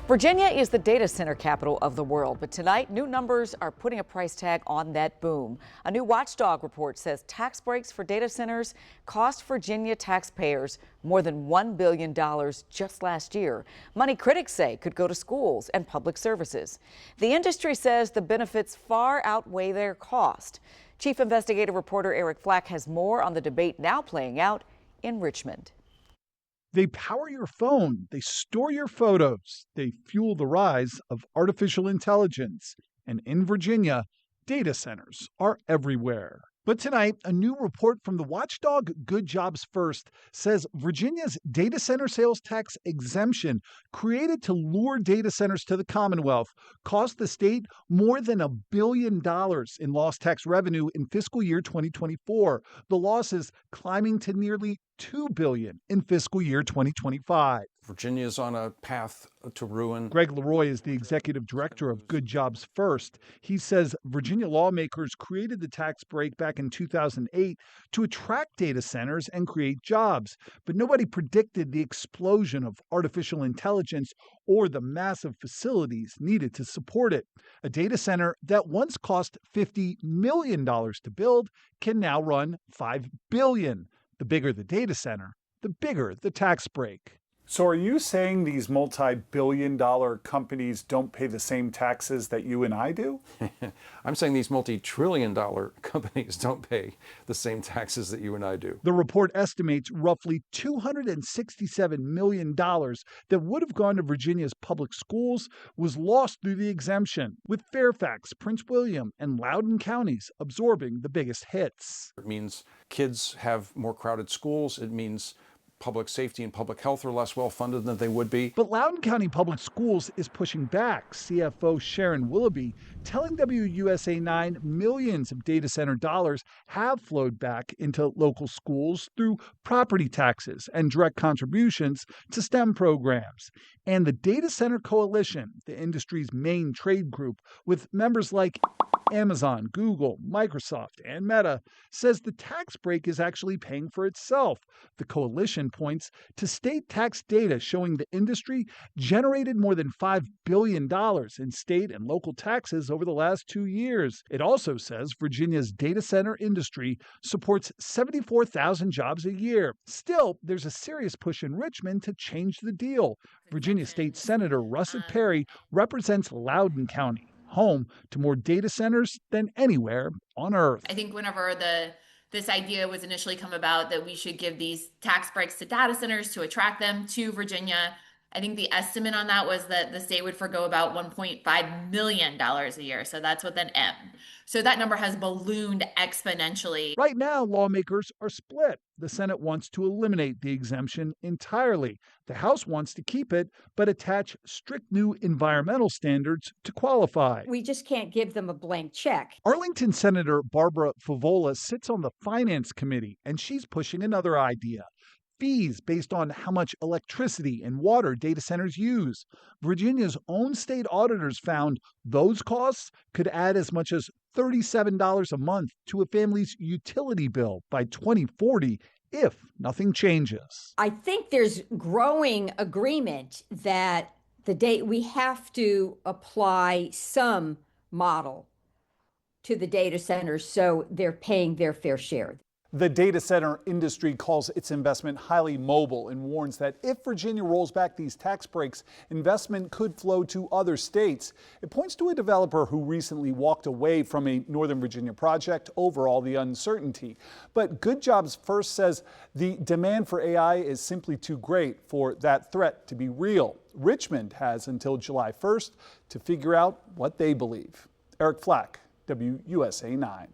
Virginia is the data center capital of the world, but tonight new numbers are putting a price tag on that boom. A new watchdog report says tax breaks for data centers cost Virginia taxpayers more than $1 billion just last year. Money critics say could go to schools and public services. The industry says the benefits far outweigh their cost. Chief investigative reporter Eric Flack has more on the debate now playing out in Richmond. They power your phone, they store your photos, they fuel the rise of artificial intelligence. And in Virginia, data centers are everywhere. But tonight, a new report from the watchdog Good Jobs First says Virginia's data center sales tax exemption, created to lure data centers to the Commonwealth, cost the state more than $1 billion in lost tax revenue in fiscal year 2024. The losses climbing to nearly $2 billion in fiscal year 2025. Virginia is on a path to ruin. Greg Leroy is the executive director of Good Jobs First. He says Virginia lawmakers created the tax break back in 2008 to attract data centers and create jobs. But nobody predicted the explosion of artificial intelligence or the massive facilities needed to support it. A data center that once cost $50 million to build can now run $5 billion. The bigger the data center, the bigger the tax break. So are you saying these multi-billion-dollar companies don't pay the same taxes that you and I do? I'm saying these multi-trillion-dollar companies don't pay the same taxes that you and I do. The report estimates roughly $267 million that would have gone to Virginia's public schools was lost through the exemption, with Fairfax, Prince William, and Loudoun counties absorbing the biggest hits. It means kids have more crowded schools. It means public safety and public health are less well funded than they would be. But Loudoun County Public Schools is pushing back. CFO Sharon Willoughby telling WUSA 9 millions of data center dollars have flowed back into local schools through property taxes and direct contributions to STEM programs. And the Data Center Coalition, the industry's main trade group, with members like Amazon, Google, Microsoft, and Meta, says the tax break is actually paying for itself. The coalition points to state tax data showing the industry generated more than $5 billion in state and local taxes over the last 2 years. It also says Virginia's data center industry supports 74,000 jobs a year. Still, there's a serious push in Richmond to change the deal. Virginia State Senator Russet Perry represents Loudoun County, home to more data centers than anywhere on earth. I think whenever this idea was initially come about that we should give these tax breaks to data centers to attract them to Virginia, I think the estimate on that was that the state would forgo about $1.5 million a year. So that's with an M. So that number has ballooned exponentially. Right now, lawmakers are split. The Senate wants to eliminate the exemption entirely. The House wants to keep it, but attach strict new environmental standards to qualify. We just can't give them a blank check. Arlington Senator Barbara Favola sits on the Finance Committee, and she's pushing another idea. Fees based on how much electricity and water data centers use. Virginia's own state auditors found those costs could add as much as $37 a month to a family's utility bill by 2040 if nothing changes. I think there's growing agreement that we have to apply some model to the data centers so they're paying their fair share. The data center industry calls its investment highly mobile and warns that if Virginia rolls back these tax breaks, investment could flow to other states. It points to a developer who recently walked away from a Northern Virginia project over all the uncertainty. But Good Jobs First says the demand for AI is simply too great for that threat to be real. Richmond has until July 1st to figure out what they believe. Eric Flack, WUSA 9.